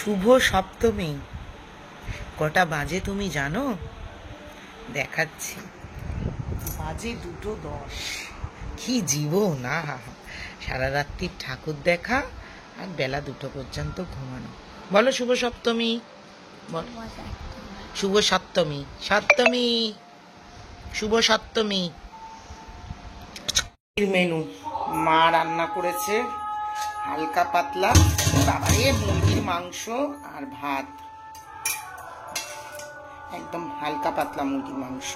শুভ সপ্তমী। কটা বাজে তুমি জানো? দেখাচ্ছি, বাজে 2:10। কি জীবন! না, সারা রাত্রির ঠাকুর দেখা আর বেলা 2টো পর্যন্ত ঘুমানো। বলো শুভ সপ্তমী, বলো শুভ সপ্তমী। সপ্তমী, শুভ সপ্তমী। মেনু মা রান্না করেছে হালকা পাতলা, বাবারে মুরগির মাংস আর ভাত, একদম হালকা পাতলা মুরগির মাংস।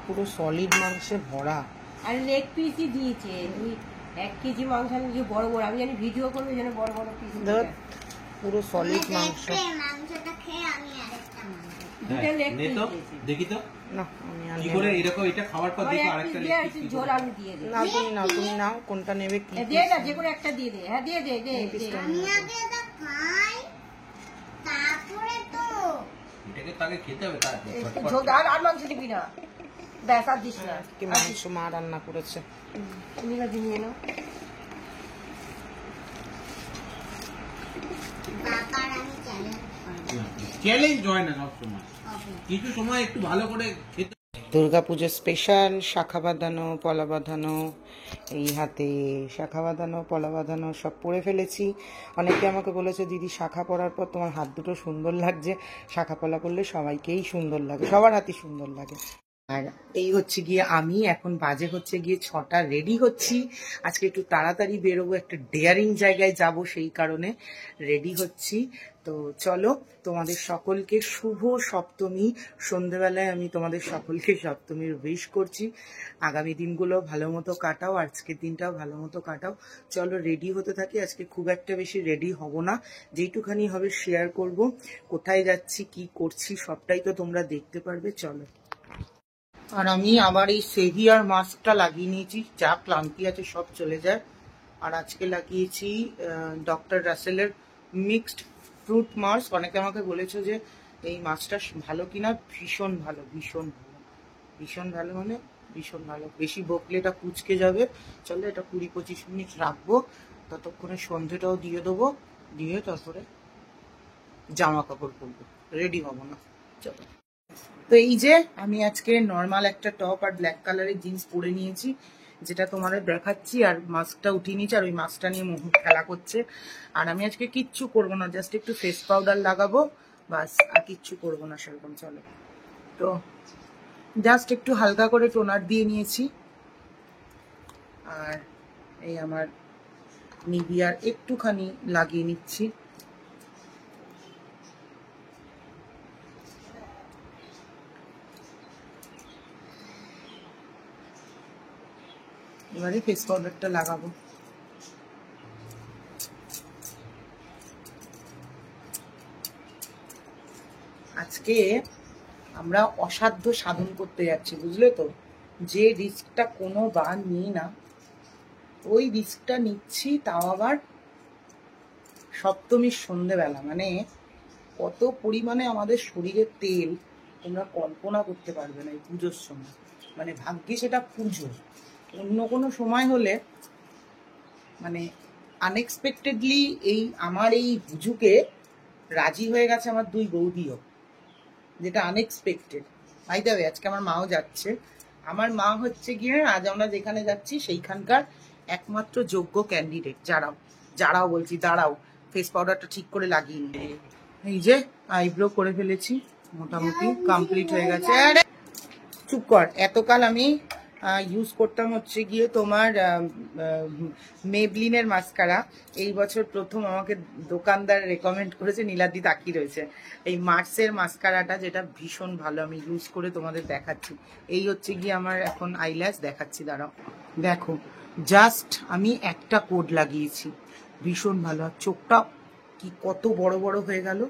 পুরো সলিড মাংসে ভরা। আর লেগ পিসই দিয়েছে, 1 কেজি মাংস আমি বড় বড়, আমি জানি ভিডিও করবে যেন বড় বড় পিস। পুরো সলিড মাংস। মাংসটা খেয়ে আমি আরেকটা মাংস দুটো লেগ পিস দেখি তো না আমি কি করে এরকম এটা খাওয়ার পর দেখো আরেকটা লেগ পিস ঝোল আলু দিয়ে দে। না তুমি নাও কোনটা নেবে কি দে না, যে কোনো একটা দিয়ে দে। হ্যাঁ দিয়ে দে দে। আমি আগে এটা খাই, তারপরে তো এটাকে তাকে খেতে হবে, তারপর ঝোল আর মাংস দিবি না, ব্যাস আর দিস না। কি মাংস মা রান্না করেছে। তুমি না দিয়ে নাও। বাবার আমি চ্যালেঞ্জ হয় না সব সময়, কিছু সময় একটু ভালো করে খেতে। দুর্গাপুজোর স্পেশাল শাখা বাঁধানো, পলা বাঁধানো, এই হাতে শাখা বাঁধানো, পলা বাঁধানো সব পরে ফেলেছি। অনেকে আমাকে বলেছে দিদি শাখা পরার পর তোমার হাত দুটো সুন্দর লাগছে। শাখা পলা করলে সবাইকেই সুন্দর লাগে, সবার হাতই সুন্দর লাগে। আর এই হচ্ছে গিয়ে আমি এখন বাজে হচ্ছে গিয়ে 6টা, রেডি হচ্ছি। আজকে একটু তাড়াতাড়ি বেরোবো, একটা ডেয়ারিং জায়গায় যাব, সেই কারণে রেডি হচ্ছি। তো চলো, তোমাদের সকলকে শুভ সপ্তমী। সন্ধেবেলায় আমি তোমাদের সকলকে সপ্তমীর উইশ করছি। আগামী দিনগুলো ভালো মতো কাটাও, আজকের দিনটাও ভালো মতো কাটাও। চলো রেডি হতে থাকি। আজকে খুব একটা বেশি রেডি হব না, যেইটুখানি হবে শেয়ার করব। কোথায় যাচ্ছি, কি করছি সবটাই তো তোমরা দেখতে পারবে। চলো। আর আমি আবার এই সেভিয়ার মাস্কটা লাগিয়ে নিয়েছি, যা ক্লান্তি আছে সব চলে যায়। আর আজকে লাগিয়েছি ডক্টর রাসেলের মিক্সড ফ্রুট মাস্ক। অনেকে আমাকে বলেছো যে এই মাস্কটা ভালো কিনা। ভীষণ ভালো, ভীষণ ভালো, ভীষণ ভালো, মানে ভীষণ ভালো। বেশি বকলে এটা কুচকে যাবে। চলো এটা 20-25 মিনিট রাখবো, ততক্ষণে সন্ধেটাও দিয়ে দেবো, দিয়ে তারপরে জামা কাপড় পরবো, রেডি হবো না। চলো। তো এই যে আমি আজকে নর্মাল একটা টপ আর ব্ল্যাক কালারের জিন্স পরে নিয়েছি, যেটা তোমাদের দেখাচ্ছি। আর মাস্কটা উঠিয়ে নিয়েছি, আর ওই মাস্কটা নিয়ে মোহ খেলা করছে। আর আমি আজকে কিচ্ছু করবো না, জাস্ট একটু ফেস পাউডার লাগাবো, বাস, আর কিচ্ছু করবো না সেরকম। চলো, তো জাস্ট একটু হালকা করে টোনার দিয়ে নিয়েছি। আর এই আমার নিভিয়ার একটুখানি লাগিয়ে নিচ্ছি। এবারে ফেস পাউডারটা লাগাবো। আজকে আমরা অসাধ্য সাধন করতে যাচ্ছি, বুঝলে তো। যে রিস্কটা কোনো বার নিই না, ওই রিস্কটা নিচ্ছি, তাও আবার সপ্তমীর সন্ধেবেলা। মানে কত পরিমাণে আমাদের শরীরে তেল তোমরা কল্পনা করতে পারবে না এই পুজোর সময়। মানে ভাগ্যে সেটা পুজো, অন্য কোনো সময় হলে মানে আনএক্সপেক্টেডলি এই আমার এই পুজোকে রাজি হয়ে গেছে আমার 2 বৌদিও, যেটা আনএক্সপেক্টেড। ভাই দেবে আজকে আমার মাও যাচ্ছে। আমার মা হচ্ছে গিয়ে আজ আমরা যেখানে যাচ্ছি সেইখানকার একমাত্র যোগ্য ক্যান্ডিডেট। যারাও বলছি, দাঁড়াও ফেস পাউডারটা ঠিক করে লাগিয়ে নি। এই যে আইব্রো করে ফেলেছি, মোটামুটি কমপ্লিট হয়ে গেছে। চুপ কর। এতকাল আমি ইউজ করতাম হচ্ছে গিয়ে তোমার মেবলিনের মাস্কারা। এই বছর প্রথম আমাকে দোকানদার রেকমেন্ড করেছে, নীলাদি তাকিয়ে রয়েছে, এই মার্সের মাস্কারাটা, যেটা ভীষণ ভালো। আমি ইউজ করে তোমাদের দেখাচ্ছি। এই হচ্ছে গিয়ে আমার এখন আইল্যাশ দেখাচ্ছি, দাঁড়াও দেখো। জাস্ট আমি একটা কোড লাগিয়েছি, ভীষণ ভালো। আর চোখটা কি কত বড় বড় হয়ে গেল,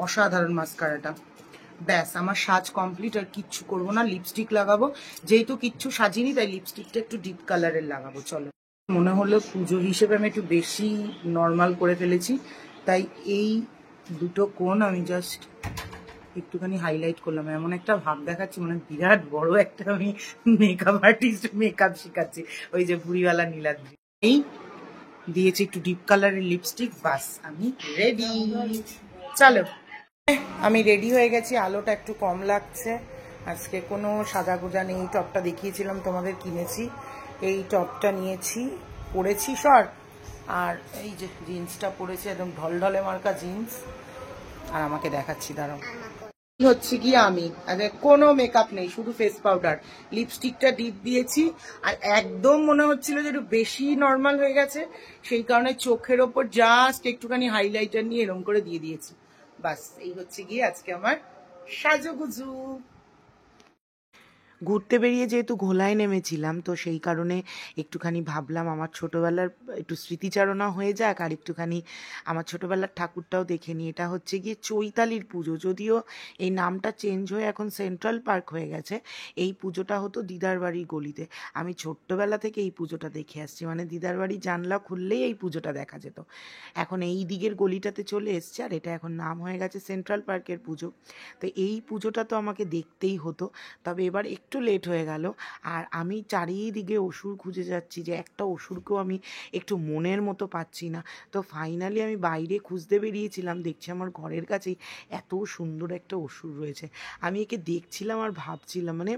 অসাধারণ মাস্কারাটা। ব্যাস আমার সাজ কমপ্লিট, আর কিচ্ছু করবো না। লিপস্টিক লাগাবো, যেহেতু কিচ্ছু সাজিনি তাই লিপস্টিকটা একটু ডিপ কালারের লাগাবো। চলো, মনে হলো পুজো হিসেবে আমি একটু বেশি নর্মাল করে ফেলেছি, তাই এই দুটো কোণ আমি জাস্ট একটুখানি হাইলাইট করলাম। এমন একটা ভাব দেখাচ্ছি মানে বিরাট বড় একটা আমি মেকআপ আর্টিস্ট, মেকআপ শিখাচ্ছি। ওই যে বুড়িওয়ালা নীলাদ্রি। এই দিয়েছি একটু ডিপ কালারের লিপস্টিক, বাস আমি রেডি। চলো, আমি রেডি হয়ে গেছি। আলোটা একটু কম লাগছে, আজকে কোনো সাজাগোজা নেই। টপটা দেখিয়েছিলাম তোমাদের, কিনেছি। এই টপটা নিয়েছি, পরেছি শর্ট, আর এই যে জিন্সটা পরেছি, একদম ঢলঢলে মার্কা জিন্স। আর আমাকে দেখাচ্ছি, দাঁড়াও। হচ্ছে কি আমি কোনো মেকআপ নেই, শুধু ফেস পাউডার, লিপস্টিকটা ডিপ দিয়েছি। আর একদম মনে হচ্ছিল যে একটু বেশি নর্মাল হয়ে গেছে, সেই কারণে চোখের ওপর জাস্ট একটুখানি হাইলাইটার নিয়ে এরকম করে দিয়ে দিয়েছি। বাস, এই হচ্ছে গিয়ে আজকে আমার সাজুগুজু। ঘুরতে বেরিয়ে যেহেতু ঘোলায় নেমেছিলাম, তো সেই কারণে একটুখানি ভাবলাম আমার ছোটবেলার একটু স্মৃতিচারণা হয়ে যাক, আর একটুখানি আমার ছোটবেলার ঠাকুরটাও দেখে নিই। এটা হচ্ছে গিয়ে চৈতালির পুজো, যদিও এই নামটা চেঞ্জ হয়ে এখন সেন্ট্রাল পার্ক হয়ে গেছে। এই পুজোটা হতো দিদার বাড়ির গলিতে। আমি ছোট্টবেলা থেকে এই পুজোটা দেখে আসছি, মানে দিদার বাড়ির জানলা খুললেই এই পুজোটা দেখা যেত। এখন এই দিকের গলিটাতে চলে এসছে, আর এটা এখন নাম হয়ে গেছে সেন্ট্রাল পার্কের পুজো। তো এই পুজোটা তো আমাকে দেখতেই হতো, তবে এবার একটু লেট হয়ে গেল। আর আমি চারিদিকে অসুর খুঁজে যাচ্ছি, যে একটা অসুরকেও আমি একটু মনের মতো পাচ্ছি না। তো ফাইনালি আমি বাইরে খুঁজতে বেরিয়েছিলাম, দেখছি আমার ঘরের কাছেই এত সুন্দর একটা অসুর রয়েছে। আমি একে দেখছিলাম আর ভাবছিলাম, মানে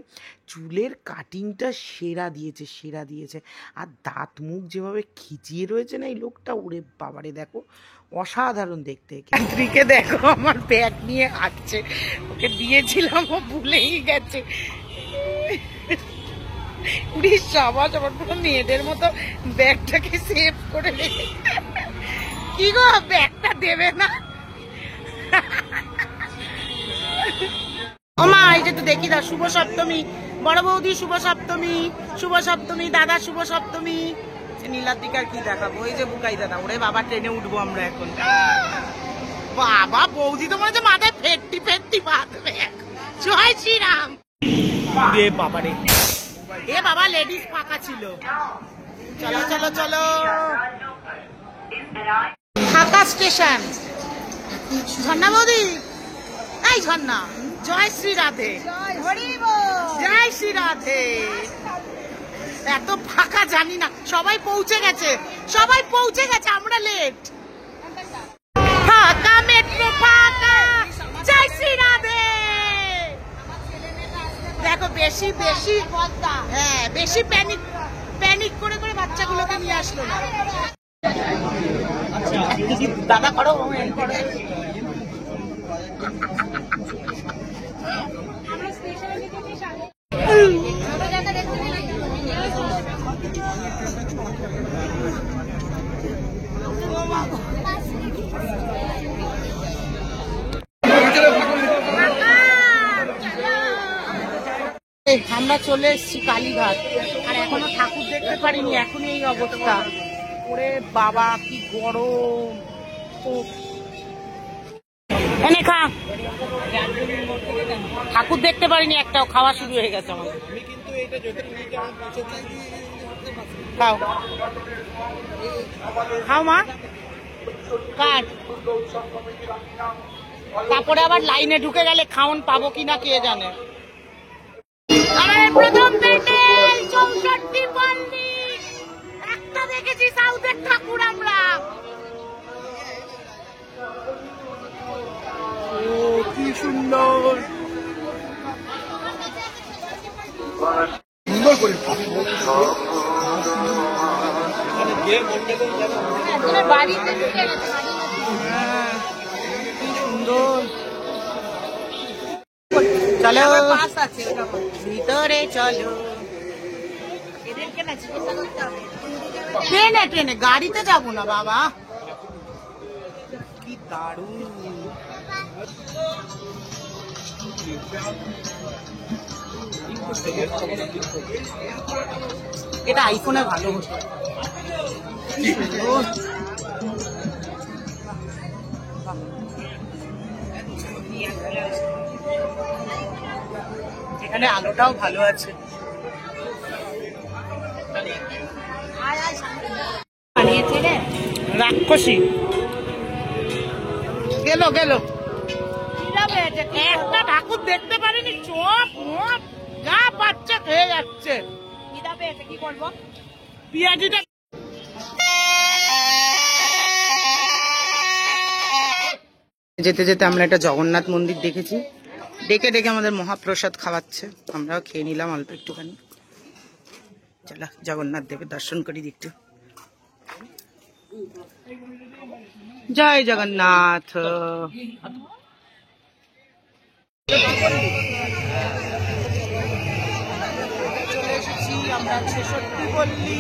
চুলের কাটিংটা সেরা দিয়েছে, সেরা দিয়েছে। আর দাঁত মুখ যেভাবে খিচিয়ে রয়েছে না এই লোকটা, ওরে বাবারে, দেখো অসাধারণ দেখতে। স্ত্রীকে দেখো আমার ব্যাগ নিয়ে হাঁটছে, ওকে দিয়েছিলাম ও ভুলেই গেছে। সাবাস, আমার পুরো মেয়েদের মতো ব্যাগটাকে সেভ করে রেখে। কি গো, ব্যাগটা দেবে না? ও মা, এই যে তো দেখি দা, শুভ সপ্তমী, বড় বৌদি শুভ সপ্তমী, শুভ সপ্তমী, দাদা শুভ সপ্তমী। নীলাদ্রিকার কি দেখাবো, ওই যে বুকাই দাদা। ওরে বাবা, ট্রেনে উঠবো আমরা এখন। বাবা, বৌদি তো মনে হচ্ছে মাথায় ফেটটি ফেটটি বাঁধবে। জয় শ্রীরাম। বাবা রে, এ বাবা, লেডিস ফাঁকা ছিল। চলো চলো চলো, ফাঁকা স্টেশন। ঝর্ণা বৌদি, এই ঝর্ণা, জয় শ্রী রাধে, জয় শ্রী রাধে। এত ফাঁকা জানি না, সবাই পৌঁছে গেছে, সবাই পৌঁছে গেছে, আমরা লেট। ফাঁকা মেট্রো, ফাঁকা, জয় শ্রী রাধে। দেখো, বেশি বেশি, হ্যাঁ, বেশি প্যানিক করে করে বাচ্চাগুলোকে নিয়ে আসলো না। দাদা করো, আমরা চলে এসেছি কালীঘাট, আর এখনো ঠাকুর দেখতে পারিনি, এখনই এই অবস্থা। ওরে বাবা, কি গরম। এনে খা, ঠাকুর দেখতে পারিনি একটাও, খাওয়া শুরু হয়ে গেছে আমাদের। খাও খাও মা, কাট। তারপরে আবার লাইনে ঢুকে গেলে খাওন পাবো কিনা কে জানে। আমাদের প্রথম প্যান্ডেল 64 পল্লী, একটা দেখেছি সাউথের ঠাকুর আমরা। ও কি সুন্দর, সুন্দর করে বাড়িতে ঢুকে গেছে। কি সুন্দর। চলো ভিতরে, চলো। ট্রেনে ট্রেনে, গাড়িতে যাবো না বাবা। কি দারুণ। এটা আইফোনে ভালো হতো। এখানে আলোটাও ভালো আছে। রাক্ষসী গেল গেল। একটা ঠাকুর দেখতে পারিনি, চোখ মুখ যা বাচ্চা খেয়ে যাচ্ছে। কি করবো? পিয়াজিটা যেতে যেতে আমরা একটা জগন্নাথ মন্দির দেখেছি, ডেকে ডেকে আমাদের মহাপ্রসাদ খাওয়াচ্ছে, আমরাও খেয়ে নিলাম অল্প একটুখানি। চলো জগন্নাথ দেবের দর্শন করি একটু। জয় জগন্নাথ। চলে এসেছি আমরা ৬৬ পল্লী।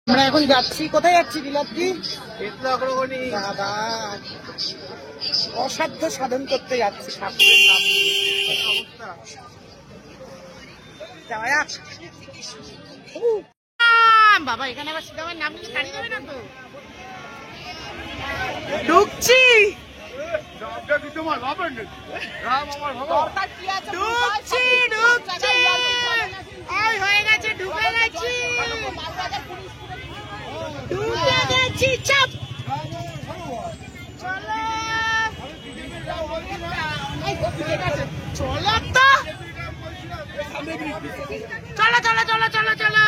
আমরা এখন যাচ্ছি, কোথায় যাচ্ছি বিলাতি? বাবা অসাধ্য সাধন করতে যাচ্ছি ঠাকুরের নাম নিয়ে। যাওয়া যাক। বাবা এখানে আবার সীতামার নাম নিয়ে ছাড়িয়ে যাবে না তো? ঢুকছি ঢুকছি ঢুকছি, ওই হয়ে গেছে, ঢুকে গেছি ঢুকে গেছি। চাপ চলো চলো তো, চলো চলো চলো চলো চলো।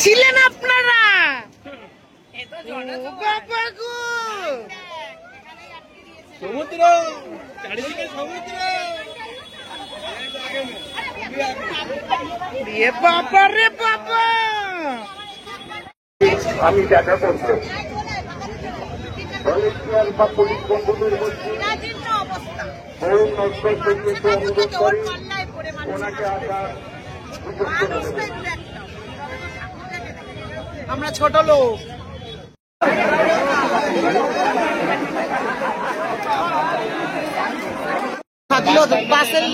ছিলেন আপনারা? বাবা গো, সমুদ্র চারিদিকে সমুদ্র। রে বাবা রে বাবা, আমি দেখা করতে ভলেন্টিয়ার বা পুলিশ বন্ধুদের মধ্যে বহু নজর সঙ্গীকে অনুরোধ করে ওনাকে আসার সুযোগ করে দেবেন। আমরা ছোট লোক। থাকলো বাসের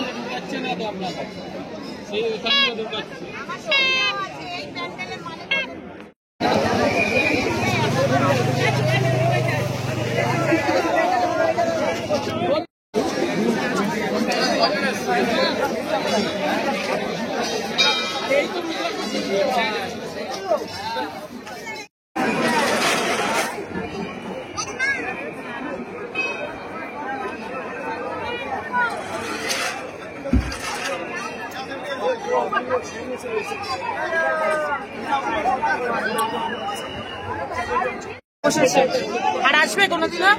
আর আসবে কোনোদিনও?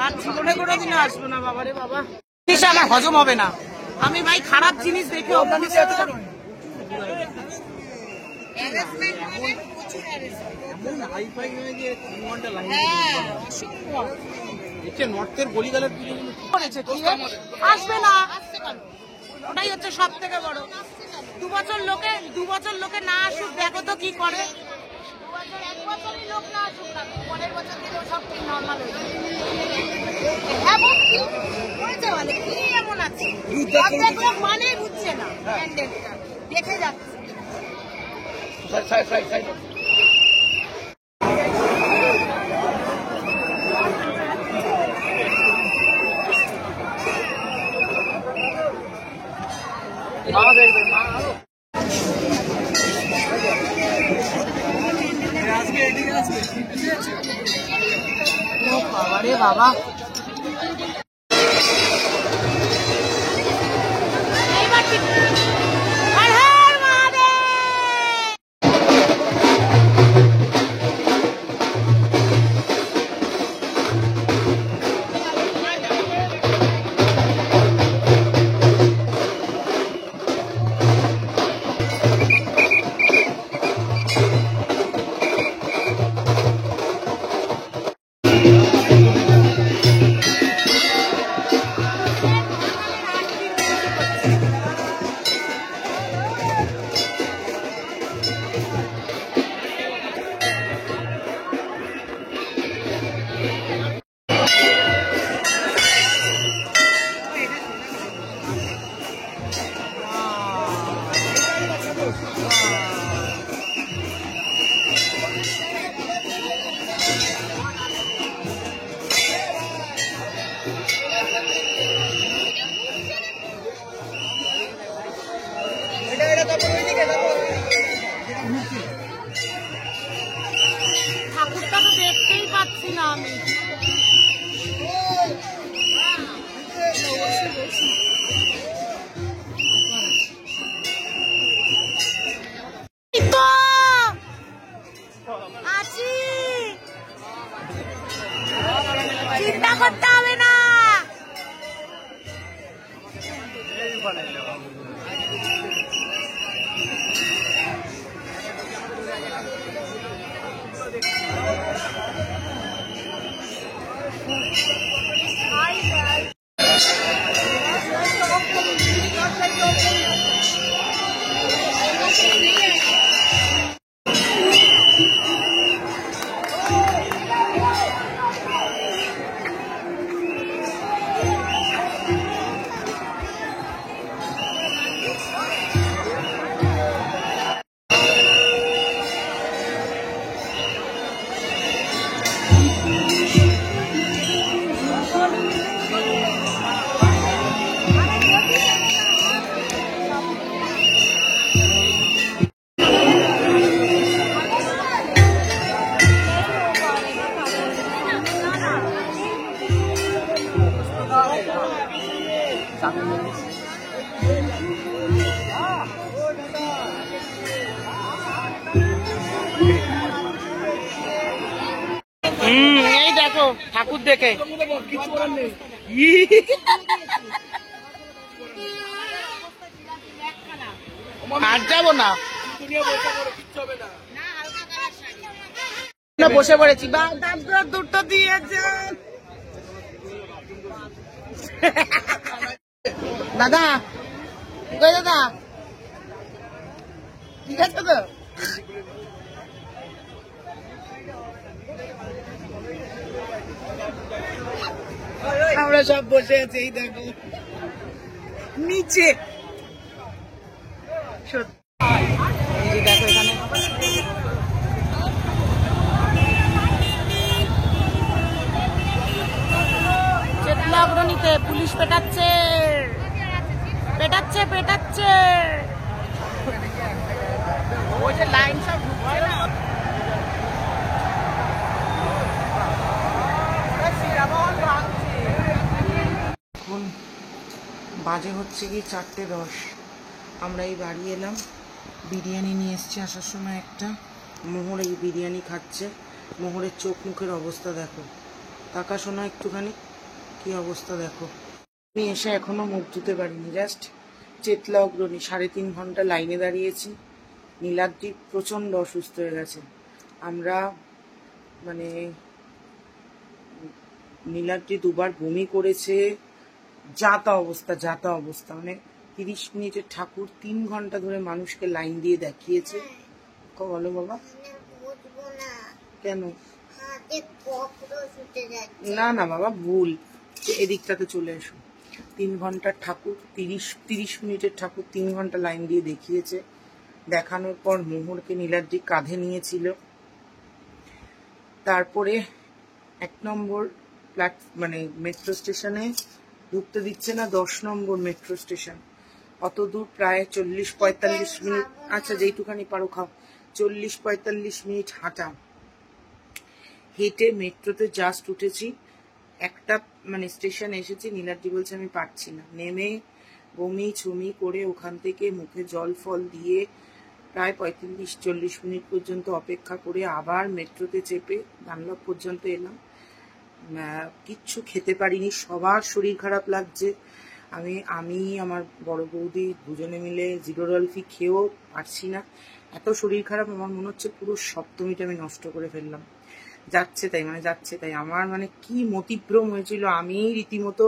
আর জীবনে কোনোদিনও আসবো না বাবা রে বাবা, জিনিস আমার হজম হবে না। আমি ভাই খারাপ জিনিস দেখে অভ্যস্ত। আসবে না, ওটাই হচ্ছে সব থেকে বড়। 2 বছর লোকে না আসুক, দেখো তো কি করে। 1 বছরই লোক না আসুক, পরের বছর থেকে সব ঠিক নর্মাল হয়ে যাবে। এমন কি হয়েছে মানে কি এমন আছে মানে বুঝছে না, প্যান্ডেলটা দেখে যাচ্ছে। বাবা রে বাবা, ঠাকুরটা তো দেখতেই পাচ্ছি না আমি। চিন্তা করতে হবে না। এই দেখো ঠাকুর দেখে আর যাবো না, বসে পড়েছি। দুটো দিয়েছে দাদা, দাদা ঠিক আছে তো? আমরা সব বসে আছি, এই দেখো নিচে। এই যে দেখো এখানে চেতলা অগ্রণীতে পুলিশ পেটাচ্ছে পেটাচ্ছে পেটাচ্ছে। ওই যে লাইন সব ঢুকছে না। এখন বাজে হচ্ছে কি 4:10। আমরা এই বাড়ি এলাম, বিরিয়ানি নিয়ে এসছি আসার সময় একটা। মোহর এই বিরিয়ানি খাচ্ছে। মোহরের চোখ মুখের অবস্থা দেখো, তাকা শোনা একটুখানি কি অবস্থা দেখো। আমি এসে এখনো মুখ ধুতে পারিনি, জাস্ট চেতলা অগ্রণী 3.5 ঘন্টা লাইনে দাঁড়িয়েছি। নীলাদ্রি প্রচণ্ড অসুস্থ হয়ে গেছে। আমরা মানে নীলাদ্রি 2বার বমি করেছে, যাতা অবস্থা। মানে 30 মিনিটের ঠাকুর 3 ঘন্টা ধরে মানুষকে লাইন দিয়ে দেখিয়েছে। বলো বাবা। কেন? না না বাবা, ভুল, এদিকটাতে চলে এসো। 3 ঘন্টার ঠাকুর, 30 মিনিটের ঠাকুর 3 ঘন্টা লাইন দিয়ে দেখিয়েছে। দেখানোর পর মোহরকে নীলাদ্রি কাঁধে নিয়েছিল। তারপরে 1 নম্বর মানে মেট্রো স্টেশনে ঢুকতে দিচ্ছে না, 10 নম্বর মেট্রো স্টেশন। অত দূর প্রায় 40-45 মিনিট, আচ্ছা যেইটুখানি পারো খাও, 40-45 মিনিট হাঁটা। হেঁটে মেট্রোতে জাস্ট উঠেছি, একটা মানে স্টেশন এসেছি, নীলাদ্রি বলছে আমি পারছি না। নেমে বমি ছুমি করে ওখান থেকে মুখে জল ফল দিয়ে প্রায় 35-40 মিনিট পর্যন্ত অপেক্ষা করে আবার মেট্রোতে চেপে ডানলপ পর্যন্ত এলাম। কিচ্ছু খেতে পারিনি, সবার শরীর খারাপ লাগছে। আমি আমার বড় বৌদি দুজনে মিলে জিরো রলফি খেয়েও পারছি না, এত শরীর খারাপ। আমার মনে হচ্ছে পুরো সপ্তমীটা আমি নষ্ট করে ফেললাম। যাচ্ছে তাই আমার মানে কি মতিভ্রম হয়েছিল। আমি রীতিমতো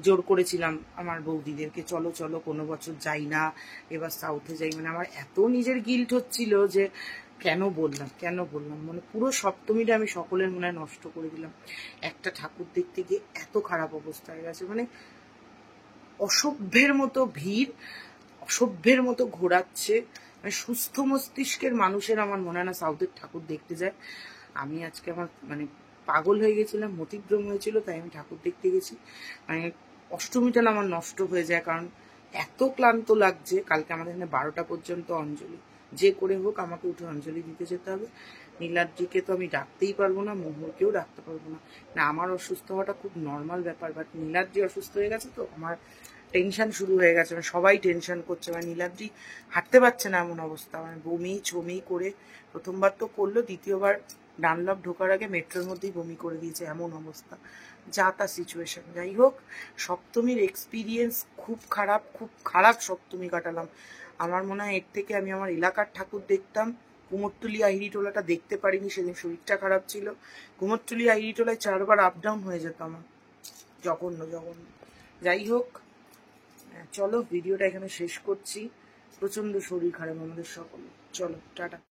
জোর করেছিলাম আমার বৌদিদেরকে, চলো চলো কোনো বছর যাই না, এবার সাউথে যাই। মানে আমার এত নিজের গিল্ট হচ্ছিল যে কেন বললাম মানে পুরো সপ্তমীটা আমি সকলের মনে নষ্ট করে দিলাম। একটা ঠাকুর দেখতে গিয়ে এত খারাপ অবস্থা হয়ে গেছে, মানে অসভ্যের মতো ভিড়, অসভ্যের মতো ঘোরাচ্ছে। মানে সুস্থ মস্তিষ্কের মানুষের আমার মনে হয় না সাউথের ঠাকুর দেখতে যায়। আমি আজকে আমার মানে পাগল হয়ে গেছিলাম, মতিভ্রম হয়েছিল, তাই আমি ঠাকুর দেখতে গেছি। মানে অষ্টমীটা না আমার নষ্ট হয়ে যায়, কারণ এত ক্লান্ত লাগছে। কালকে আমাদের এখানে 12টা পর্যন্ত অঞ্জলি, যে করে হোক আমাকে উঠে অঞ্জলি দিতে যেতে হবে। নীলাদ্রিকে তো আমি ডাকতেই পারবো না, মোহরকেও ডাকতে পারবো না। না, আমার অসুস্থ হওয়াটা খুব নর্মাল ব্যাপার, বাট নীলাদ্রি অসুস্থ হয়ে গেছে তো আমার টেনশন শুরু হয়ে গেছে। মানে সবাই টেনশন করছে, মানে নীলাদ্রি হাঁটতে পারছে না এমন অবস্থা, মানে বমি ছমি করে প্রথমবার তো করলো, দ্বিতীয়বার ডানলপ ঢোকার আগে মেট্রোর মধ্যেই বমি করে দিয়েছে, এমন অবস্থা, যা তা সিচুয়েশন। যাই হোক, সপ্তমীর এক্সপিরিয়েন্স খুব খারাপ সপ্তমী কাটালাম। আমার মনে হয় এর থেকে আমি আমার এলাকার ঠাকুর দেখতাম। কুমোরটুলি আহিরিটোলাটা দেখতে পারিনি, সেদিন শরীরটা খারাপ ছিল। কুমোরটুলি আহিরিটোলায় 4 বার আপ ডাউন হয়ে যেত আমার, জঘন্য। যাই হোক, চলো ভিডিওটা এখানে শেষ করছি। প্রচন্ড শরীর খারাপ আমাদের সকলে, চলো টাটা।